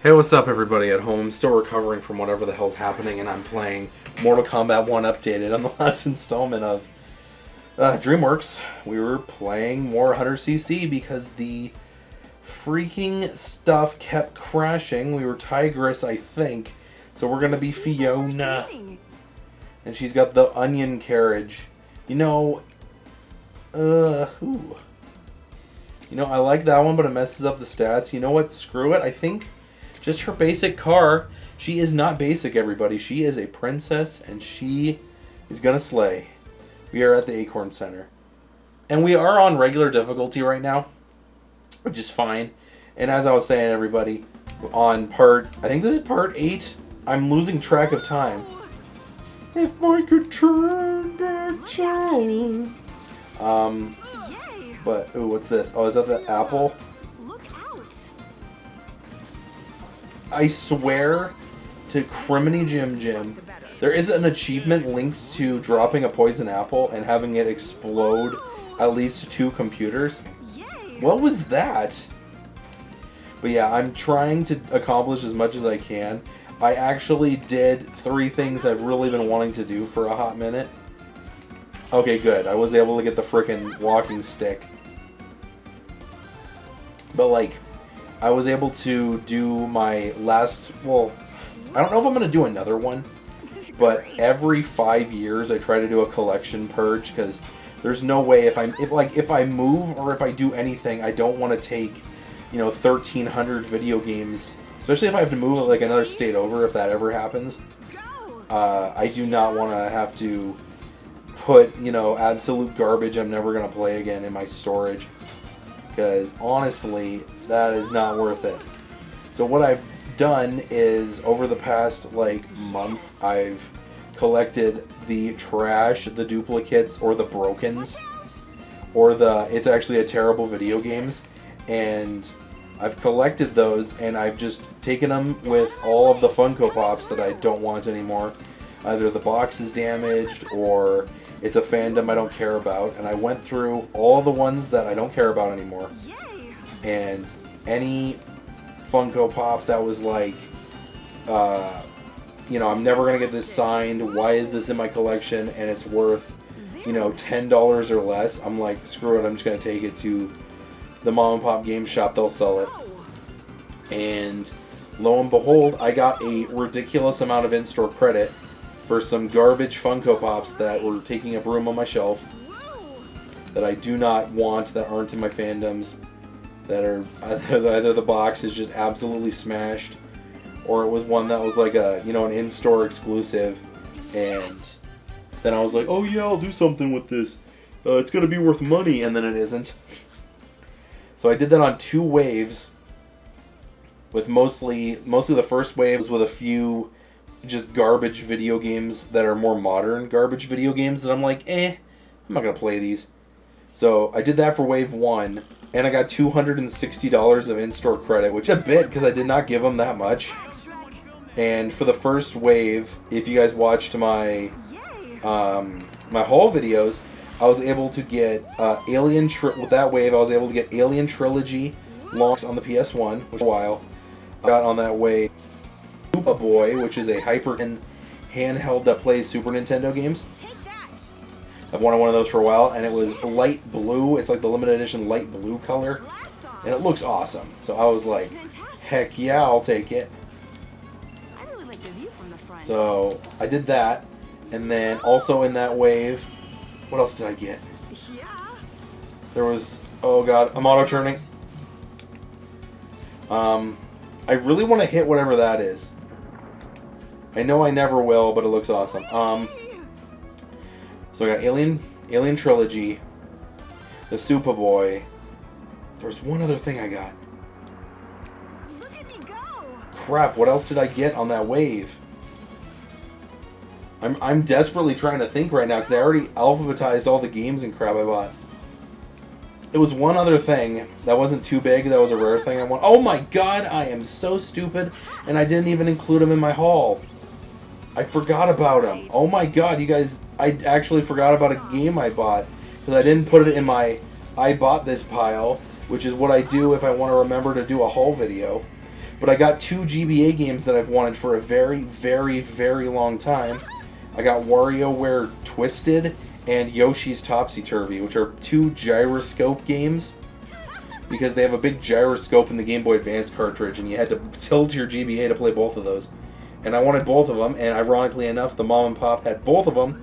Hey, what's up everybody at home? I'm still recovering from whatever the hell's happening, and I'm playing Mortal Kombat 1 Updated on the last installment of Dreamworks. We were playing more 100cc because the freaking stuff kept crashing. We were Tigress, I think. So we're gonna be Fiona. And she's got the onion carriage. You know, ooh. You know, I like that one, but it messes up the stats. You know what? Screw it. I think just her basic car. She is not basic, everybody. She is a princess, and she is gonna slay. We are at the Acorn Center. And we are on regular difficulty right now, which is fine. And as I was saying, everybody, on I think this is part 8. I'm losing track of time. If I could turn back time. But, ooh, what's this? Oh, is that the apple? Look out. I swear to Criminy Jim Jim, there is an achievement linked to dropping a poison apple and having it explode at least 2 computers. What was that? But yeah, I'm trying to accomplish as much as I can. I actually did 3 things I've really been wanting to do for a hot minute. Okay, good. I was able to get the frickin' walking stick. But, like, I was able to do my last... Well, I don't know if I'm going to do another one. But every 5 years I try to do a collection purge, because there's no way if I move or if I do anything, I don't want to take, 1,300 video games. Especially if I have to move like another state over, if that ever happens. I do not want to have to put, absolute garbage I'm never going to play again in my storage. Because, honestly, that is not worth it. So what I've done is, over the past, month, I've collected the trash, the duplicates, or the brokens. Or it's actually a terrible video games. And I've collected those, and I've just taken them with all of the Funko Pops that I don't want anymore. Either the box is damaged, or it's a fandom I don't care about, and I went through all the ones that I don't care about anymore. And any Funko Pop that was like, I'm never going to get this signed, why is this in my collection, and it's worth, $10 or less, I'm like, screw it, I'm just going to take it to the mom and pop game shop, they'll sell it. And lo and behold, I got a ridiculous amount of in-store credit for some garbage Funko Pops that were taking up room on my shelf that I do not want, that aren't in my fandoms, that are either the box is just absolutely smashed, or it was one that was like an in-store exclusive, and then I was like, oh yeah, I'll do something with this. It's gonna be worth money, and then it isn't. So I did that on 2 waves, with mostly the first wave was with a few just garbage video games that are more modern garbage video games that I'm like, I'm not going to play these. So I did that for wave 1, and I got $260 of in-store credit, which a bit, because I did not give them that much. And for the first wave, if you guys watched my my haul videos, I was able to get with that wave, I was able to get Alien Trilogy launch on the PS1, which was a while. I got on that wave Koopa Boy, which is a handheld that plays Super Nintendo games. I've wanted one of those for a while, and it was light blue. It's like the limited edition light blue color, and it looks awesome. So I was like, heck yeah, I'll take it. So I did that, and then also in that wave, what else did I get? There was, oh god, I'm auto-turning. I really want to hit whatever that is. I know I never will, but it looks awesome. So I got Alien Trilogy, the Superboy. There's one other thing I got. Look at me go. Crap, what else did I get on that wave? I'm desperately trying to think right now, because I already alphabetized all the games and crap I bought. It was one other thing that wasn't too big, that was a rare thing I want. Oh my god, I am so stupid, and I didn't even include them in my haul. I forgot about them. Oh my god, you guys, I actually forgot about a game I bought, because I didn't put it in my I bought this pile, which is what I do if I want to remember to do a haul video. But I got 2 GBA games that I've wanted for a very, very, very long time. I got WarioWare Twisted and Yoshi's Topsy Turvy, which are 2 gyroscope games. Because they have a big gyroscope in the Game Boy Advance cartridge, and you had to tilt your GBA to play both of those. And I wanted both of them, and ironically enough, the mom and pop had both of them.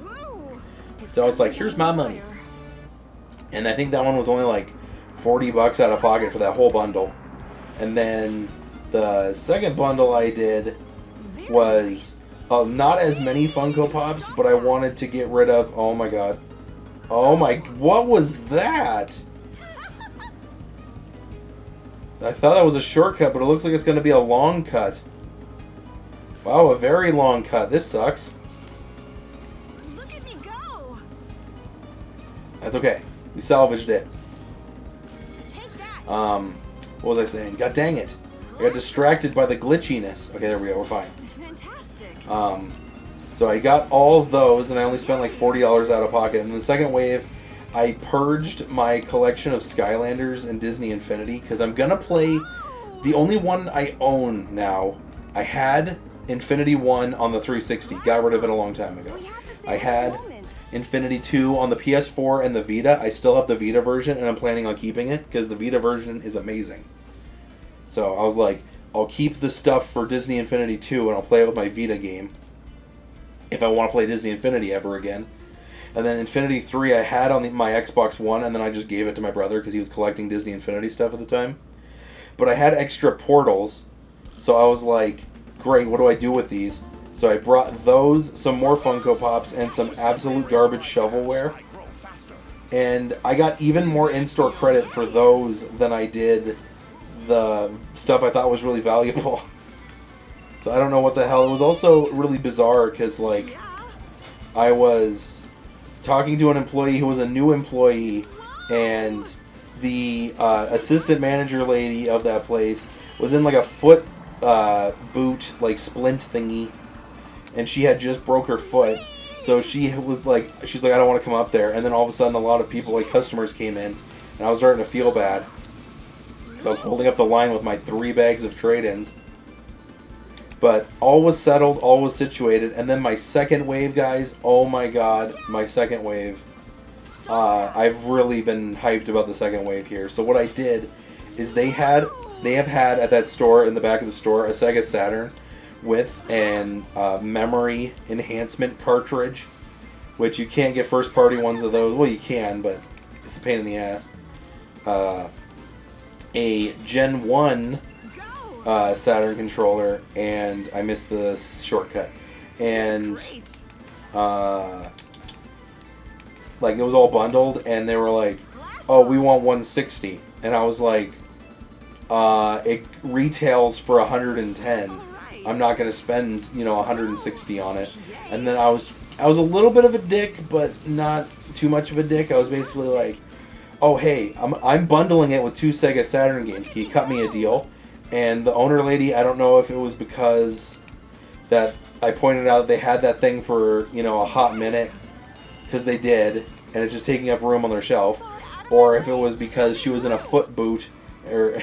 So I was like, here's my money. And I think that one was only like 40 bucks out of pocket for that whole bundle. And then the second bundle I did was not as many Funko Pops, but I wanted to get rid of, oh my god. Oh my, what was that? I thought that was a shortcut, but it looks like it's going to be a long cut. Wow, a very long cut. This sucks. Look at me go. That's okay. We salvaged it. Take that. What was I saying? God dang it. I got distracted by the glitchiness. Okay, there we go. We're fine. Fantastic. So I got all of those, and I only spent like $40 out of pocket. And in the second wave, I purged my collection of Skylanders and Disney Infinity, because I'm going to play the only one I own now. I had Infinity 1 on the 360. Got rid of it a long time ago. I had Infinity 2 on the PS4 and the Vita. I still have the Vita version, and I'm planning on keeping it, because the Vita version is amazing. So I was like, I'll keep the stuff for Disney Infinity 2, and I'll play it with my Vita game, if I want to play Disney Infinity ever again. And then Infinity 3 I had on my Xbox One, and then I just gave it to my brother because he was collecting Disney Infinity stuff at the time. But I had extra portals, so I was like, great, what do I do with these? So I brought those, some more Funko Pops, and some absolute garbage shovelware. And I got even more in-store credit for those than I did the stuff I thought was really valuable. So I don't know what the hell. It was also really bizarre because, like, I was talking to an employee who was a new employee, and the assistant manager lady of that place was in like a foot boot, like splint thingy, and she had just broke her foot. So she was like, she's like, I don't want to come up there. And then all of a sudden, a lot of people, like customers, came in, and I was starting to feel bad. So I was holding up the line with my 3 bags of trade-ins. But all was settled, all was situated, and then my second wave, guys, oh my god, my second wave. I've really been hyped about the second wave here. So what I did is they have had at that store, in the back of the store, a Sega Saturn with an memory enhancement cartridge, which you can't get first party ones of those. Well, you can, but it's a pain in the ass. A Gen 1 Saturn controller, and I missed the shortcut, and like it was all bundled, and they were like, oh, we want 160, and I was like, it retails for 110. I'm not going to spend, 160 on it. And then I was a little bit of a dick, but not too much of a dick. I was basically like, oh hey, I'm bundling it with 2 Sega Saturn games. Can you cut me a deal? And the owner lady, I don't know if it was because that I pointed out they had that thing for, a hot minute, because they did, and it's just taking up room on their shelf, or if it was because she was in a foot boot, and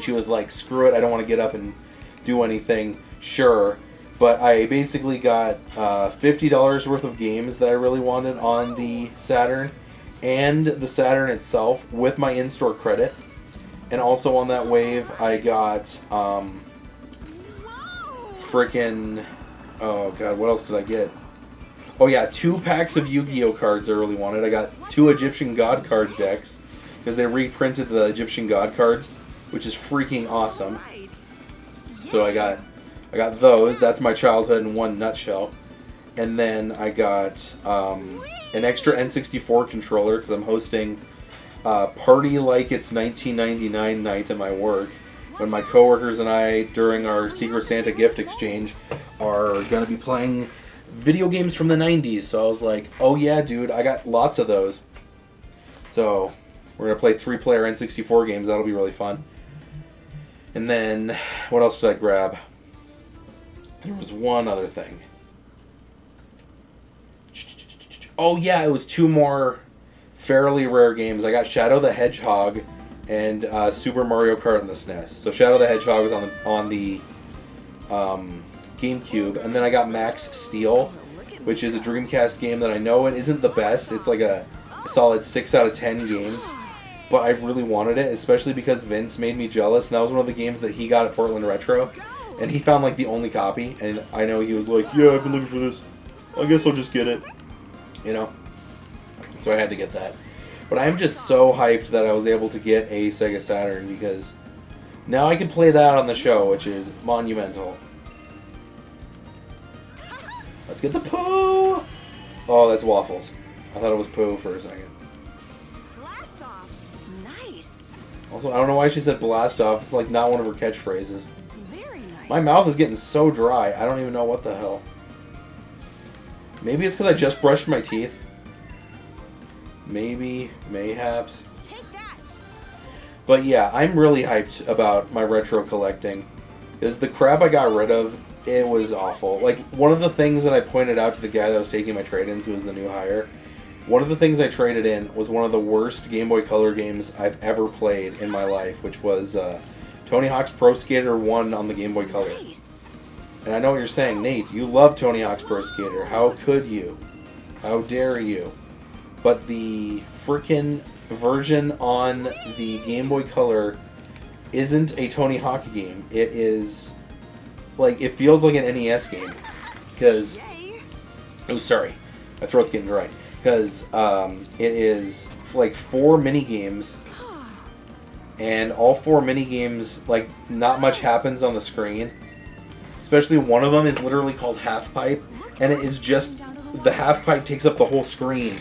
she was like, screw it, I don't want to get up and do anything, sure. But I basically got $50 worth of games that I really wanted on the Saturn, and the Saturn itself, with my in-store credit. And also on that wave, I got freaking, oh god, what else did I get? Oh yeah, 2 packs of Yu-Gi-Oh cards I really wanted. I got 2 Egyptian God card decks, because they reprinted the Egyptian God cards, which is freaking awesome. So I got those. That's my childhood in one nutshell. And then I got an extra N64 controller, because I'm hosting Party Like It's 1999 night at my work, when my coworkers and I, during our Secret Santa gift exchange, are going to be playing video games from the 90s. So I was like, oh yeah, dude, I got lots of those. So we're going to play 3-player N64 games. That'll be really fun. And then, what else did I grab? There was one other thing. Oh yeah, it was 2 more fairly rare games. I got Shadow the Hedgehog and Super Mario Kart on the SNES. So Shadow the Hedgehog was on the GameCube, and then I got Max Steel, which is a Dreamcast game that I know it isn't the best. It's like a solid 6 out of 10 game, but I really wanted it, especially because Vince made me jealous, and that was one of the games that he got at Portland Retro, and he found like the only copy, and I know he was like, yeah, I've been looking for this. I guess I'll just get it, you know? So I had to get that. But I'm just so hyped that I was able to get a Sega Saturn, because now I can play that on the show, which is monumental. Let's get the poo! Oh, that's Waffles. I thought it was poo for a second. Blast off. Nice. Also, I don't know why she said blast off. It's like not one of her catchphrases. Very nice. My mouth is getting so dry, I don't even know what the hell. Maybe it's because I just brushed my teeth. Maybe, mayhaps. Take that. But yeah, I'm really hyped about my retro collecting. Because the crap I got rid of, it was awful. Like, one of the things that I pointed out to the guy that was taking my trade-ins, who was the new hire, one of the things I traded in was one of the worst Game Boy Color games I've ever played in my life, which was Tony Hawk's Pro Skater 1 on the Game Boy Color. Nice. And I know what you're saying, Nate, you love Tony Hawk's Pro Skater. How could you? How dare you? But the frickin' version on the Game Boy Color isn't a Tony Hawk game. It is, like, it feels like an NES game. Because, Yay. oh, sorry, my throat's getting dry. Because it is, like, 4 mini-games. And all 4 mini-games, like, not much happens on the screen. Especially one of them is literally called Half Pipe. And it is just, the half pipe takes up the whole screen.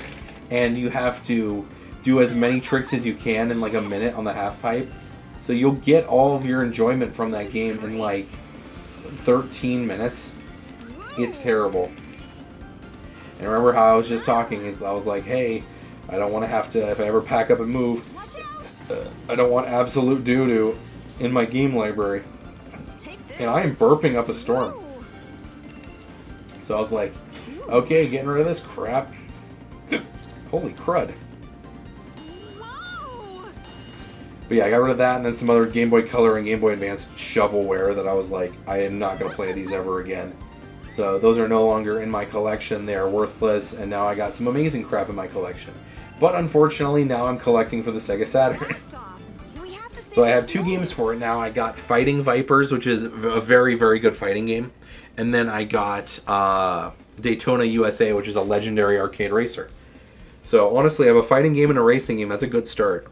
And you have to do as many tricks as you can in like a minute on the half pipe. So you'll get all of your enjoyment from that game in like 13 minutes. It's terrible. And remember how I was just talking, I was like, hey, I don't want to have to, if I ever pack up and move, I don't want absolute doo-doo in my game library. And I am burping up a storm. So I was like, okay, getting rid of this crap. Holy crud. Whoa. But yeah, I got rid of that, and then some other Game Boy Color and Game Boy Advance shovelware that I was like, I am not going to play these ever again. So those are no longer in my collection. They are worthless, and now I got some amazing crap in my collection. But unfortunately, now I'm collecting for the Sega Saturn. Blast off. We have to So I save have these 2 games roads. for it now. I got Fighting Vipers, which is a very, very good fighting game. And then I got Daytona USA, which is a legendary arcade racer. So honestly, I have a fighting game and a racing game. That's a good start.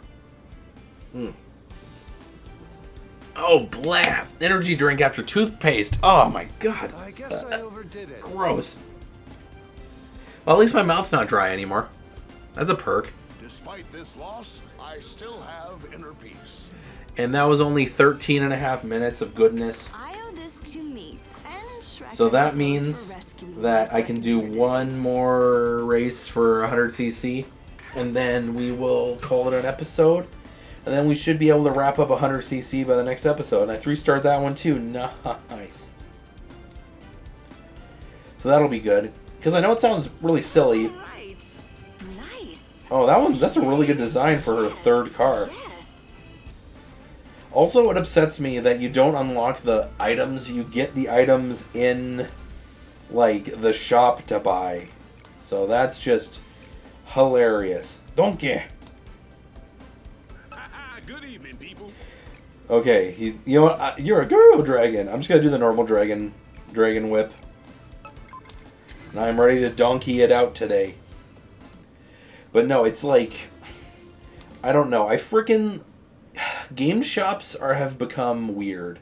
Oh, blah! Energy drink after toothpaste. Oh my god. I guess I overdid it. Gross. Well, at least my mouth's not dry anymore. That's a perk. Despite this loss, I still have inner peace. And that was only 13 and a half minutes of goodness. I owe this to me. And Shrek, So I that suppose, means for rescuing that me I can do as one more race for 100cc, and then we will call it an episode. And then we should be able to wrap up 100cc by the next episode. And I 3-starred that one too. Nice. So that'll be good. Because I know it sounds really silly. Right. Nice. Oh, that's a really good design for her 3rd car. Yes. Also, it upsets me that you don't unlock the items. You get the items in, like, the shop to buy. So that's just hilarious. Donkey! Good evening, people. Okay, you know what? You're a girl dragon. I'm just gonna do the normal dragon whip. And I'm ready to donkey it out today. But no, it's like, I don't know. Game shops have become weird.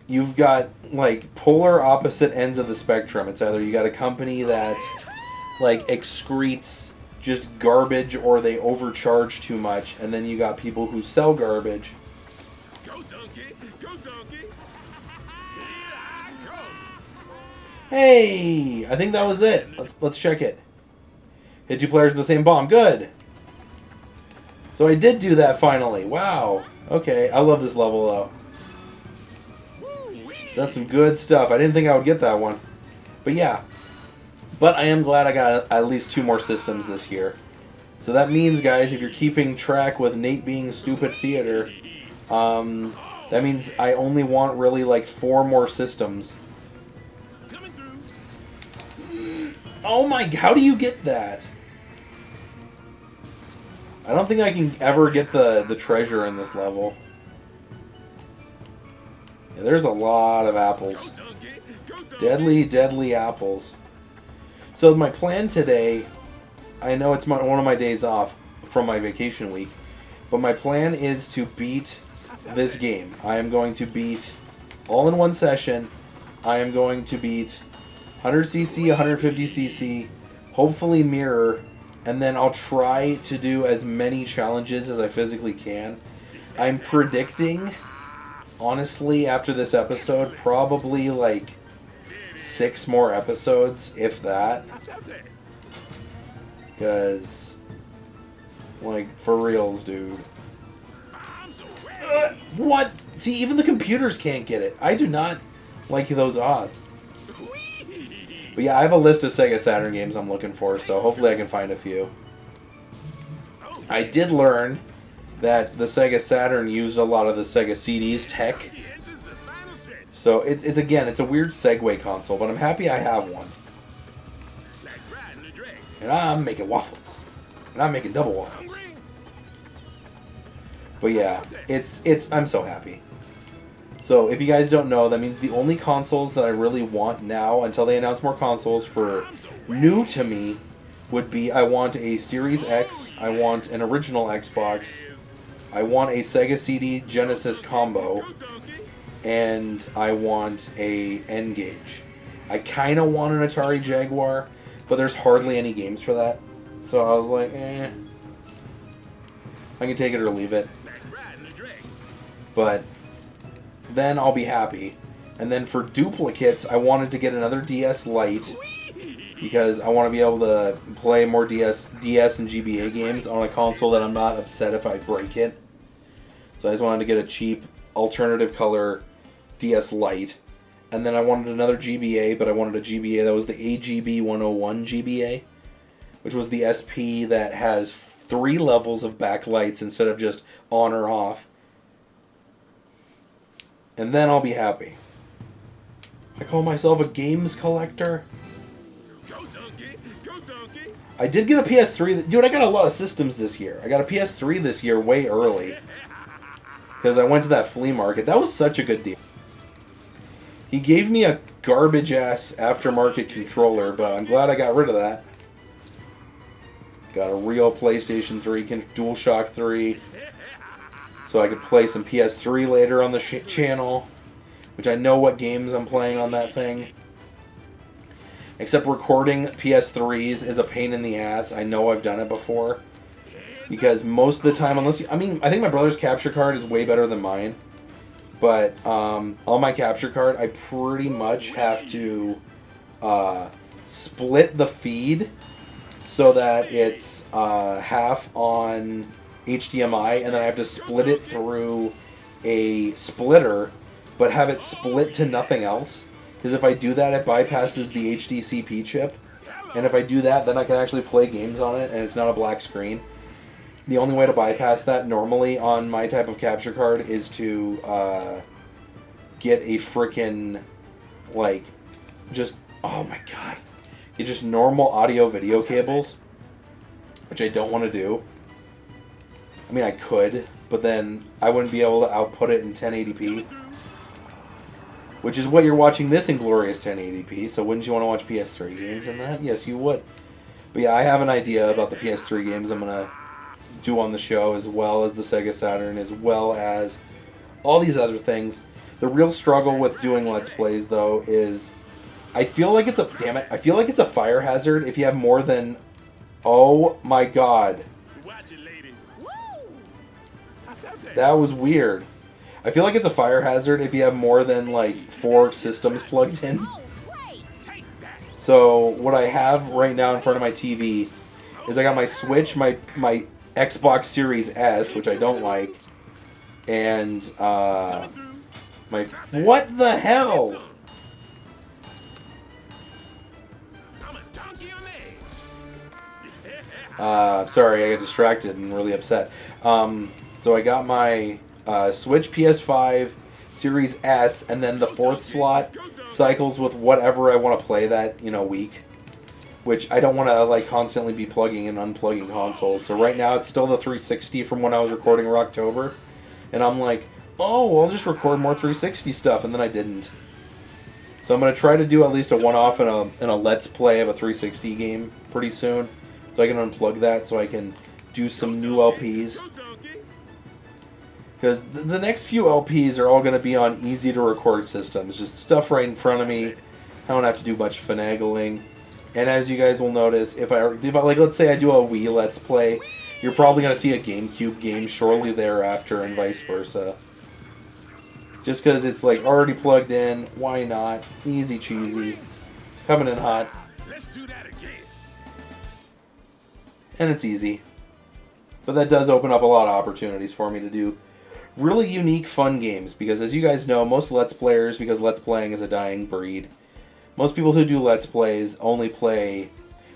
You've got like polar opposite ends of the spectrum. It's either you got a company that like excretes just garbage or they overcharge too much, and then you got people who sell garbage. Go donkey, go donkey. Here I go. Hey, I think that was it. Let's check it. Hit 2 players with the same bomb. Good. So I did do that finally. Wow. Okay, I love this level though. So that's some good stuff. I didn't think I would get that one. But yeah. But I am glad I got at least 2 more systems this year. So that means, guys, if you're keeping track with Nate being stupid theater, that means I only want really like 4 more systems. Coming through. Oh my, how do you get that? I don't think I can ever get the treasure in this level. Yeah, there's a lot of apples. Go donkey. Go donkey. Deadly, deadly apples. So my plan today, I know it's one of my days off from my vacation week, but my plan is to beat this game. I am going to beat, all in one session, I am going to beat 100cc, 150cc, hopefully mirror, and then I'll try to do as many challenges as I physically can. I'm predicting, honestly, after this episode, probably like 6 more episodes, if that. Because, like, for reals, dude. What? See, even the computers can't get it. I do not like those odds. But yeah, I have a list of Sega Saturn games I'm looking for, so hopefully I can find a few. I did learn that the Sega Saturn used a lot of the Sega CD's tech. So it's again, it's a weird segue console, but I'm happy I have one. And I'm making waffles. And I'm making double waffles. But yeah, I'm so happy. So if you guys don't know, that means the only consoles that I really want now, until they announce more consoles for new to me, would be I want a Series X, I want an original Xbox, I want a Sega CD Genesis combo, and I want a N-Gage. I kind of want an Atari Jaguar, but there's hardly any games for that. So I was like, I can take it or leave it. But then I'll be happy. And then for duplicates, I wanted to get another DS Lite because I want to be able to play more DS and GBA games on a console that I'm not upset if I break it. So I just wanted to get a cheap alternative color DS Lite. And then I wanted another GBA, but I wanted a GBA that was the AGB 101 GBA, which was the SP that has 3 levels of backlights instead of just on or off. And then I'll be happy. I call myself a games collector. Go donkey. Go donkey. I did get a PS3. Dude, I got a lot of systems this year. I got a PS3 this year way early. Because I went to that flea market. That was such a good deal. He gave me a garbage-ass aftermarket controller, but I'm glad I got rid of that. Got a real PlayStation 3, DualShock 3. So I could play some PS3 later on the channel, which I know what games I'm playing on that thing. Except recording PS3s is a pain in the ass. I know I've done it before. Because most of the time, I think my brother's capture card is way better than mine. But on my capture card, I pretty much have to split the feed so that it's half on HDMI, and then I have to split it through a splitter, but have it split to nothing else. Because if I do that, it bypasses the HDCP chip. And if I do that, then I can actually play games on it, and it's not a black screen. The only way to bypass that normally on my type of capture card is to get a freaking, like, just, oh my god. Get just normal audio-video cables, which I don't want to do. I mean, I could, but then I wouldn't be able to output it in 1080p. Which is what you're watching this in glorious 1080p, so wouldn't you want to watch PS3 games in that? Yes, you would. But yeah, I have an idea about the PS3 games I'm going to do on the show, as well as the Sega Saturn, as well as all these other things. The real struggle with doing Let's Plays, though, is I feel like it's a... Damn it. I feel like it's a fire hazard if you have more than... Oh my god. That was weird. I feel like it's a fire hazard if you have more than, like, 4 systems plugged in. So, what I have right now in front of my TV is I got my Switch, my Xbox Series S, which I don't like, and, my... What the hell? Sorry, I got distracted and really upset. So I got my Switch, PS5, Series S, and then the fourth slot cycles with whatever I want to play that week. Which I don't want to like constantly be plugging and unplugging consoles. So right now it's still the 360 from when I was recording for October, and I'm like, oh, I'll just record more 360 stuff, and then I didn't. So I'm gonna try to do at least a one-off and a let's play of a 360 game pretty soon, so I can unplug that so I can do some new LPs. Because the next few LPs are all gonna be on easy to record systems, just stuff right in front of me. I don't have to do much finagling. And as you guys will notice, if I like, let's say I do a Wii Let's Play, you're probably going to see a GameCube game shortly thereafter and vice versa. Just because it's like already plugged in, why not? Easy cheesy. Coming in hot. Let's do that again. And it's easy. But that does open up a lot of opportunities for me to do really unique, fun games. Because as you guys know, most Let's Players, because Let's Playing is a dying breed, most people who do Let's Plays only play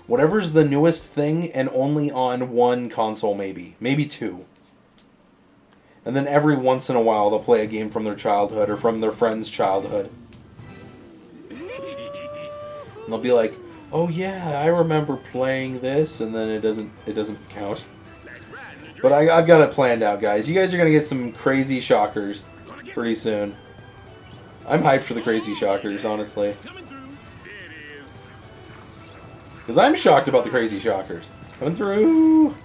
whatever's the newest thing and only on one console, maybe two. And then every once in a while they'll play a game from their childhood or from their friend's childhood. And they'll be like, oh yeah, I remember playing this, and then it doesn't count. But I've got it planned out, guys. You guys are going to get some crazy shockers pretty soon. I'm hyped for the crazy shockers, honestly. Because I'm shocked about the crazy shockers. Coming through.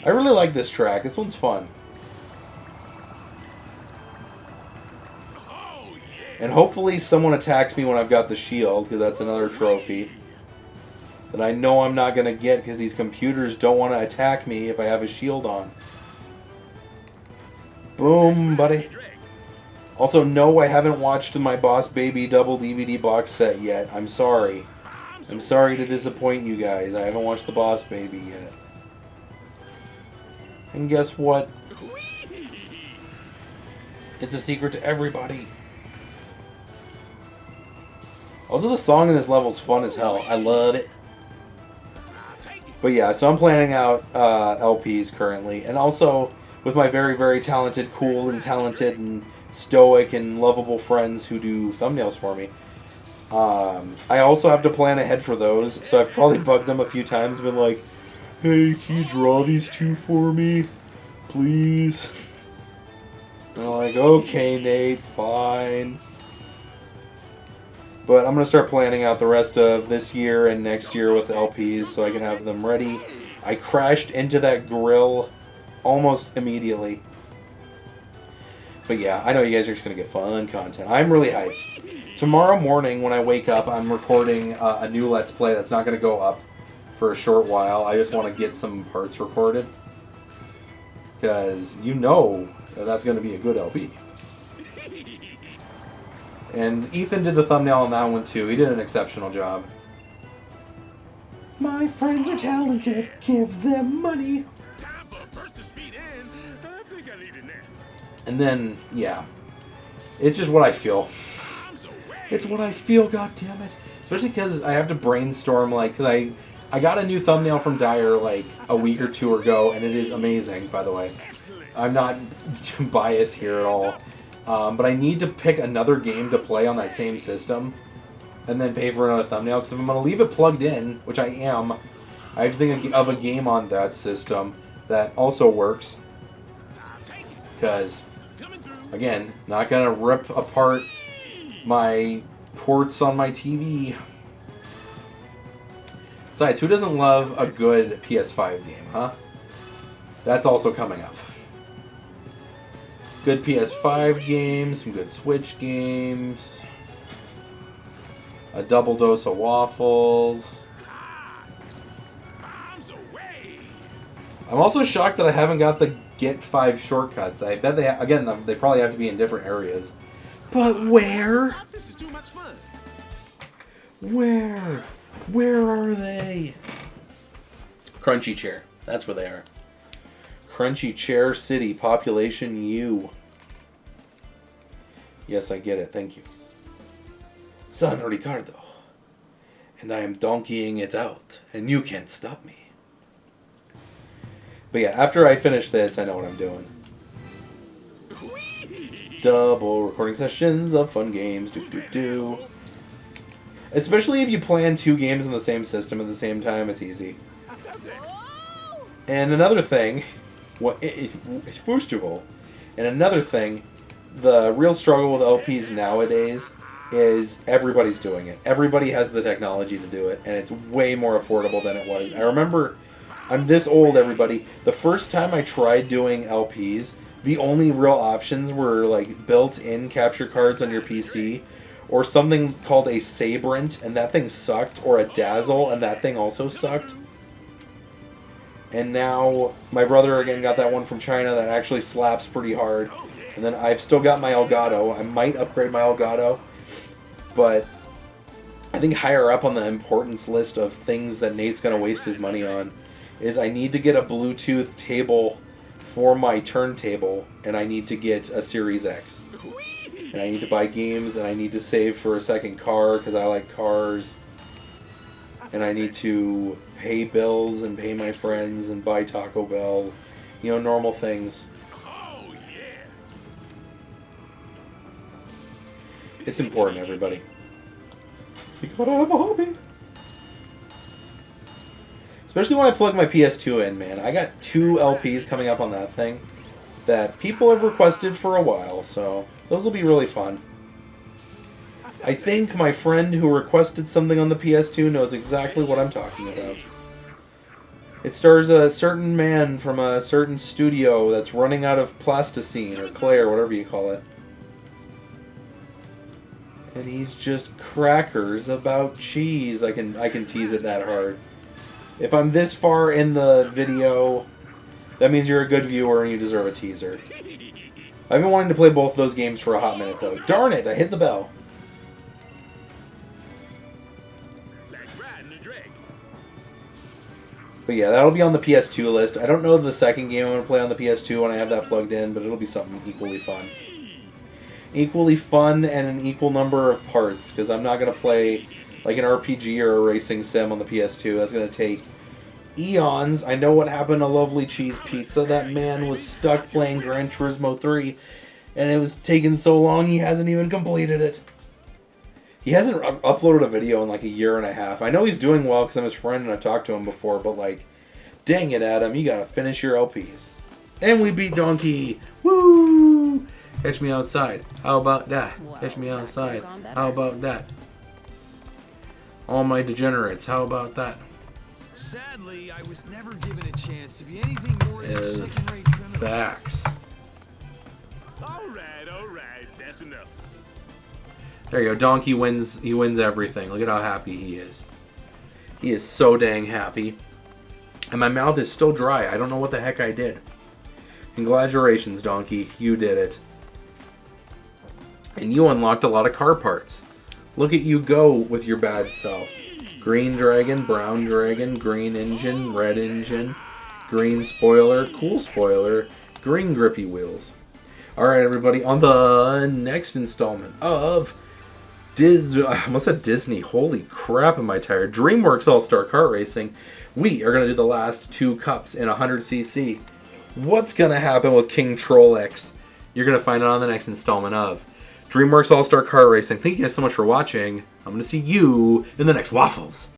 I really like this track. This one's fun. And hopefully someone attacks me when I've got the shield, because that's another trophy that I know I'm not going to get because these computers don't want to attack me if I have a shield on. Boom, buddy. Also, no, I haven't watched my Boss Baby double DVD box set yet. I'm sorry. I'm sorry to disappoint you guys. I haven't watched the Boss Baby yet. And guess what? It's a secret to everybody. Also, the song in this level is fun as hell. I love it. But yeah, so I'm planning out LPs currently. And also, with my very, very talented, cool and talented and stoic and lovable friends who do thumbnails for me. I also have to plan ahead for those, so I've probably bugged them a few times, been like, hey, can you draw these two for me, please? And I'm like, okay, Nate, fine. But I'm going to start planning out the rest of this year and next year with LPs so I can have them ready. I crashed into that grill almost immediately. But yeah, I know you guys are just going to get fun content. I'm really hyped. Tomorrow morning when I wake up, I'm recording a new Let's Play that's not going to go up for a short while. I just want to get some parts recorded. Because you know that's going to be a good LP. And Ethan did the thumbnail on that one too. He did an exceptional job. My friends are talented. Give them money. Time for a burst of speed in. I think I need a nap. And then, yeah. It's just what I feel. It's what I feel, goddammit. Especially because I have to brainstorm, like, because I got a new thumbnail from Dyer, like, a week or two ago, and it is amazing, by the way. I'm not biased here at all. But I need to pick another game to play on that same system, and then pay for another thumbnail, because if I'm going to leave it plugged in, which I am, I have to think of a game on that system that also works. Because, again, not going to rip apart my ports on my TV. Besides, who doesn't love a good PS5 game, huh? That's also coming up. Good PS5 games, some good Switch games, a double dose of waffles. I'm also shocked that I haven't got the Get 5 shortcuts. I bet they, again, they probably have to be in different areas. But where? This is too much fun. Where? Where are they? Crunchy Chair. That's where they are. Crunchy Chair City, population U. Yes, I get it. Thank you. San Ricardo. And I am donkeying it out. And you can't stop me. But yeah, after I finish this, I know what I'm doing. Double recording sessions of fun games. Do. Especially if you plan 2 games in the same system at the same time, it's easy. And another thing, first of all, and another thing, the real struggle with LPs nowadays is everybody's doing it. Everybody has the technology to do it, and it's way more affordable than it was. I remember, I'm this old, everybody. The first time I tried doing LPs, the only real options were like built-in capture cards on your PC, or something called a Sabrent, and that thing sucked, or a Dazzle, and that thing also sucked. And now my brother again got that one from China that actually slaps pretty hard. And then I've still got my Elgato. I might upgrade my Elgato, but I think higher up on the importance list of things that Nate's going to waste his money on is I need to get a Bluetooth table for my turntable, and I need to get a Series X. And I need to buy games, and I need to save for a second car because I like cars. And I need to pay bills and pay my friends and buy Taco Bell. You know, normal things. It's important, everybody. You gotta have a hobby. Especially when I plug my PS2 in, man. I got 2 LPs coming up on that thing that people have requested for a while, so those will be really fun. I think my friend who requested something on the PS2 knows exactly what I'm talking about. It stars a certain man from a certain studio that's running out of plasticine or clay or whatever you call it. And he's just crackers about cheese. I can tease it that hard. If I'm this far in the video, that means you're a good viewer and you deserve a teaser. I've been wanting to play both those games for a hot minute though. Darn it, I hit the bell. But yeah, that'll be on the PS2 list. I don't know the second game I'm going to play on the PS2 when I have that plugged in, but it'll be something equally fun. Equally fun and an equal number of parts, because I'm not going to play like an RPG or a racing sim on the PS2. That's going to take eons. I know what happened to Lovely Cheese Pizza. That man was stuck playing Gran Turismo 3, and it was taking so long he hasn't even completed it. He hasn't uploaded a video in like a year and a half. I know he's doing well because I'm his friend and I've talked to him before, but like, dang it, Adam, you gotta finish your LPs. And we beat Donkey! Woo! Catch me outside. How about that? Catch me outside. How about that? All my degenerates. How about that? Sadly, I was never given a chance to be anything more than a second-rate criminal. Facts. All right, that's enough. There you go. Donkey wins. He wins everything. Look at how happy he is. He is so dang happy. And my mouth is still dry. I don't know what the heck I did. Congratulations, Donkey. You did it. And you unlocked a lot of car parts. Look at you go with your bad self. Green dragon, brown dragon, green engine, red engine, green spoiler, cool spoiler, green grippy wheels. Alright, everybody. On the next installment of I almost said Disney. Holy crap, am I tired. Dreamworks All-Star Kart Racing. We are going to do the last 2 cups in 100cc. What's going to happen with King Trollex? You're going to find out on the next installment of Dreamworks All-Star Kart Racing. Thank you guys so much for watching. I'm going to see you in the next Waffles.